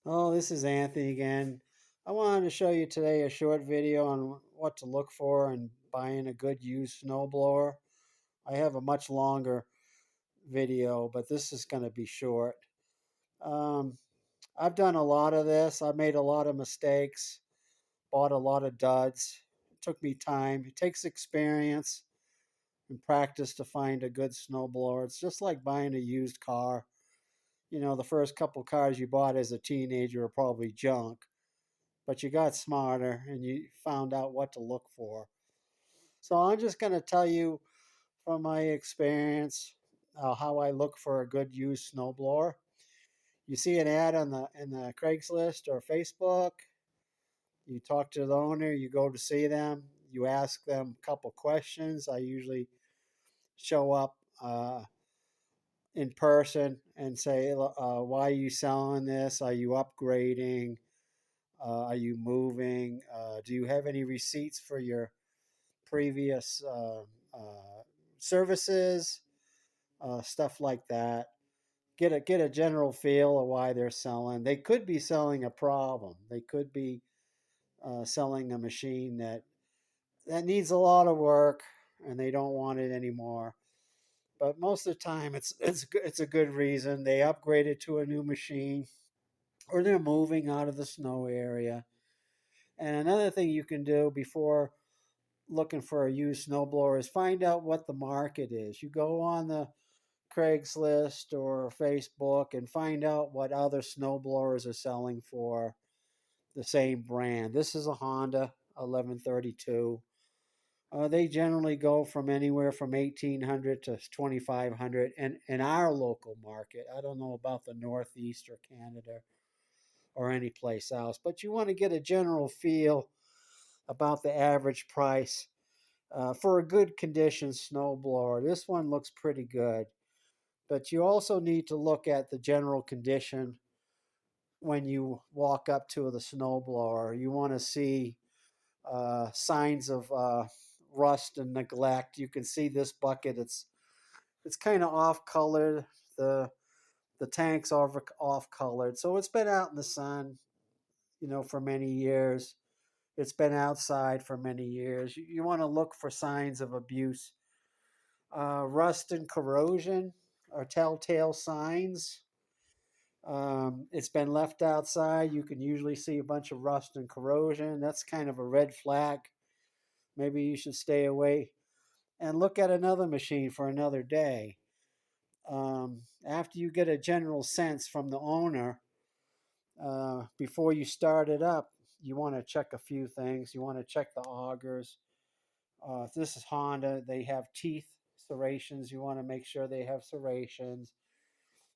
Oh, this is Anthony again. I wanted to show you today a short video on what to look for in buying a good used snowblower. I have a much longer video, but this is going to be short. Um, I've done a lot of this. I've made a lot of mistakes, bought a lot of duds. It took me time. It takes experience and practice to find a good snowblower. It's just like buying a used car. The first couple cars you bought as a teenager are probably junk, but you got smarter and you found out what to look for. So I'm just going to tell you from my experience how I look for a good used snowblower. You see an ad on the Craigslist or Facebook, you talk to the owner, you go to see them, you ask them a couple questions. I usually show up in person and say, why are you selling this? Are you upgrading? Are you moving? Do you have any receipts for your previous services, stuff like that? Get a general feel of why they're selling. They could be selling a problem. They could be selling a machine that needs a lot of work and they don't want it anymore. But most of the time, it's a good reason. They upgraded to a new machine, or they're moving out of the snow area. And another thing you can do before looking for a used snowblower is find out what the market is. You go on the Craigslist or Facebook and find out what other snowblowers are selling for the same brand. This is a Honda 1132. They generally go from anywhere from 1800 to 2500 in our local market. I don't know about the Northeast or Canada or any place else, but you want to get a general feel about the average price for a good condition snowblower. This one looks pretty good, but you also need to look at the general condition when you walk up to the snowblower. You want to see signs of rust and neglect. You can see this bucket; it's kind of off colored. The the tank's off colored, so it's been out in the sun, for many years. It's been outside for many years. You want to look for signs of abuse. Rust and corrosion are telltale signs. It's been left outside. You can usually see a bunch of rust and corrosion. That's kind of a red flag. Maybe you should stay away and look at another machine for another day. After you get a general sense from the owner, before you start it up, you want to check a few things. You want to check the augers. If this is Honda, they have teeth serrations. You want to make sure they have serrations.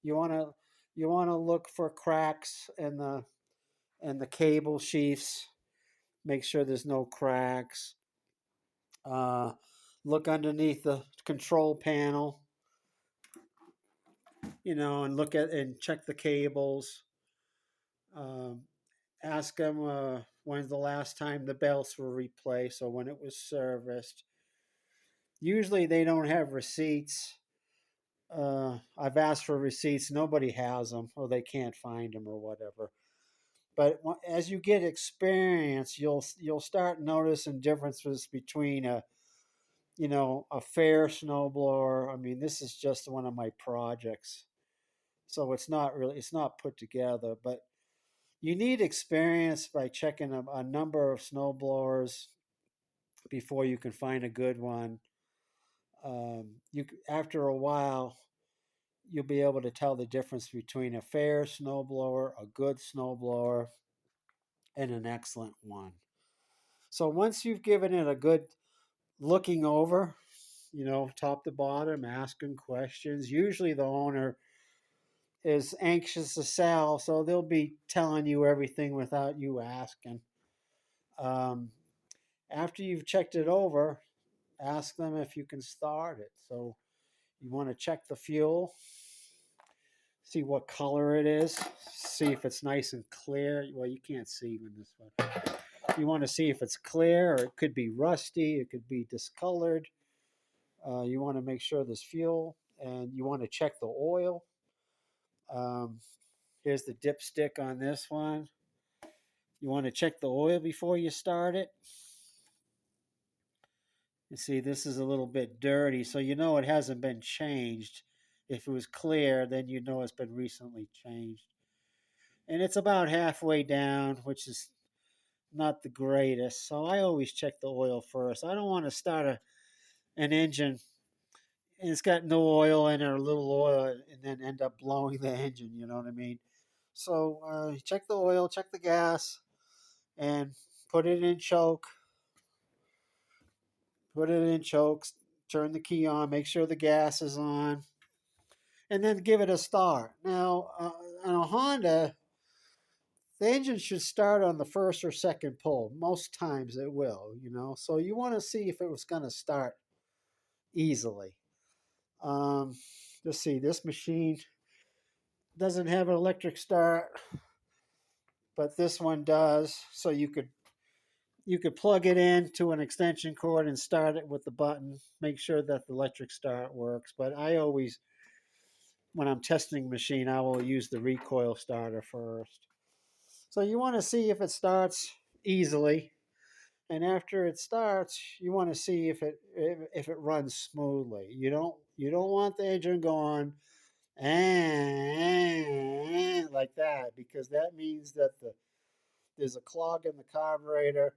You want to you want to look for cracks in the cable sheaths. Make sure there's no cracks. Uh, Look underneath the control panel, and look at and check the cables. Um, Ask them when's the last time the belts were replaced or when it was serviced. Usually they don't have receipts. I've asked for receipts. Nobody has them, or they can't find them, or whatever. But as you get experience, you'll start noticing differences between a fair snowblower. I mean, this is just one of my projects, so it's not put together. But you need experience by checking a number of snowblowers before you can find a good one. You After a while, you'll be able to tell the difference between a fair snowblower, a good snowblower, and an excellent one. So once you've given it a good looking over, top to bottom, asking questions, usually the owner is anxious to sell, so they'll be telling you everything without you asking. Um, After you've checked it over, ask them if you can start it. So you want to check the fuel, see what color it is, see if it's nice and clear. Well, you can't see in this one. You want to see if it's clear, or it could be rusty, it could be discolored. You want to make sure there's fuel, and you want to check the oil. Um, Here's the dipstick on this one. You want to check the oil before you start it. You see, this is a little bit dirty, so you know it hasn't been changed. If it was clear, then you know it's been recently changed. And it's about halfway down, which is not the greatest. So I always check the oil first. I don't want to start an engine and it's got no oil in it or little oil and then end up blowing the engine. You know what I mean? So check the oil, check the gas, and put it in choke. Put it in chokes. Turn the key on. Make sure the gas is on, and then give it a start. Now, on a Honda, the engine should start on the first or second pull. Most times it will, you know. So you want to see if it was going to start easily. Um, let's see. This machine doesn't have an electric start, but this one does. So you could plug it into an extension cord and start it with the button. Make sure that the electric start works. But I always, when I'm testing the machine, I will use the recoil starter first. So you want to see if it starts easily, and after it starts, you want to see if it runs smoothly. You don't want the engine going like that because that means that there's a clog in the carburetor,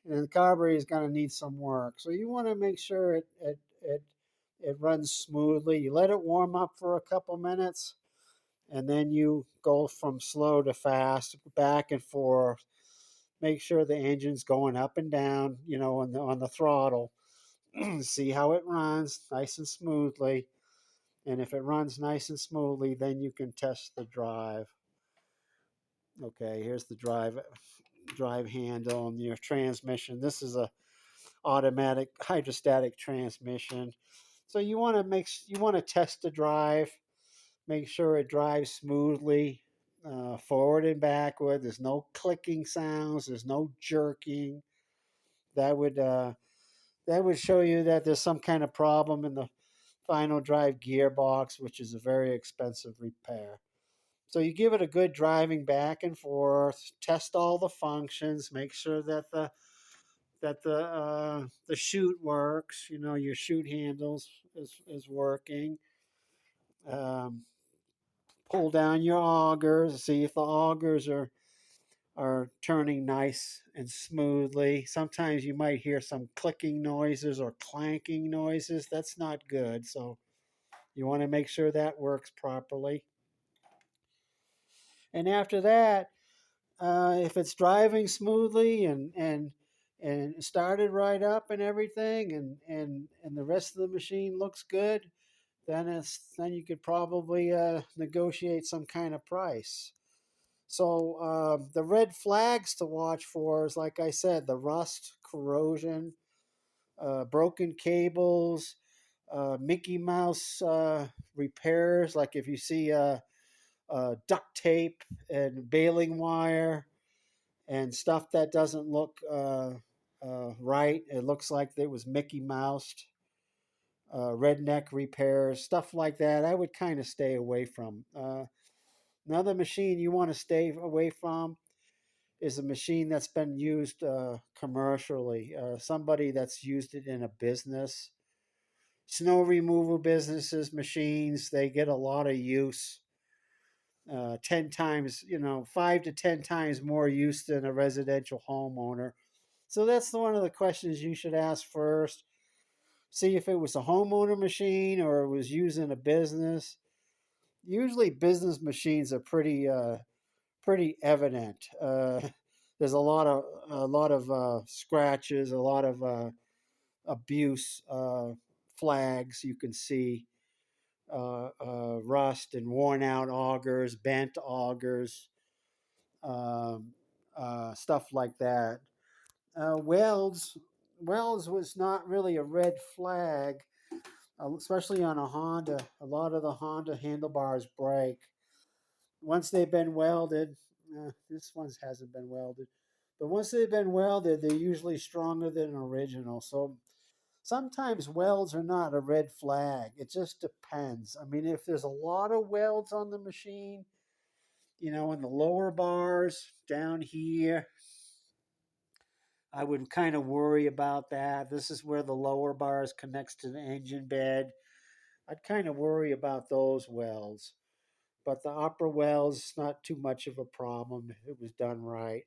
and the carburetor is going to need some work. So you want to make sure it runs smoothly. You let it warm up for a couple minutes, and then you go from slow to fast, back and forth. Make sure the engine's going up and down, on the throttle. See how it runs nice and smoothly. And if it runs nice and smoothly, then you can test the drive. Okay, here's the drive handle and your transmission. This is a automatic hydrostatic transmission. So you want to test the drive, make sure it drives smoothly, forward and backward. There's no clicking sounds. There's no jerking. That would uh, that would show you that there's some kind of problem in the final drive gearbox, which is a very expensive repair. So you give it a good driving back and forth, test all the functions, make sure that the chute works. Your chute handles is working. Um, Pull down your augers, see if the augers are turning nice and smoothly. Sometimes you might hear some clicking noises or clanking noises. That's not good. So you want to make sure that works properly. And after that, if it's driving smoothly and started right up and everything, and the rest of the machine looks good, then you could probably negotiate some kind of price. So the red flags to watch for is, like I said, the rust, corrosion, broken cables, Mickey Mouse repairs. Like if you see duct tape and baling wire and stuff that doesn't look right, it looks like it was Mickey Moused. Redneck repairs, stuff like that, I would kind of stay away from. Another machine you want to stay away from is a machine that's been used commercially. Somebody that's used it in a business. Snow removal businesses, machines, they get a lot of use. 10 times, 5 to 10 times more use than a residential homeowner. So that's one of the questions you should ask first. See if it was a homeowner machine or it was used in a business. Usually, business machines are pretty evident. There's a lot of scratches, a lot of abuse flags you can see, rust and worn out augers, bent augers, um, stuff like that. Welds was not really a red flag, especially on a Honda. A lot of the Honda handlebars break once they've been welded. This one hasn't been welded, but once they've been welded, they're usually stronger than original. So sometimes welds are not a red flag. It just depends. I mean, if there's a lot of welds on the machine, In the lower bars down here, I would kind of worry about that. This is where the lower bars connects to the engine bed. I'd kind of worry about those welds, but the upper wells not too much of a problem if it was done right.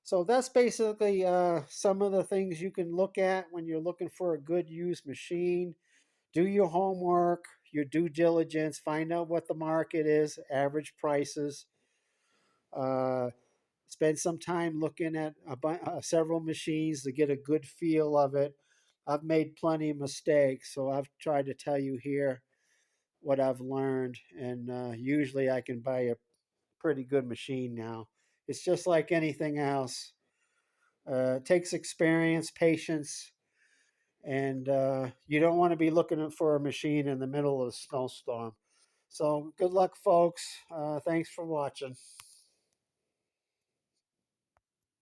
So that's basically some of the things you can look at when you're looking for a good used machine. Do your homework, your due diligence, find out what the market is, average prices. Uh, Spend some time looking at several machines to get a good feel of it. I've made plenty of mistakes, so I've tried to tell you here what I've learned, and usually I can buy a pretty good machine now. It's just like anything else. It takes experience, patience, and you don't want to be looking for a machine in the middle of a snowstorm. So good luck, folks. Thanks for watching.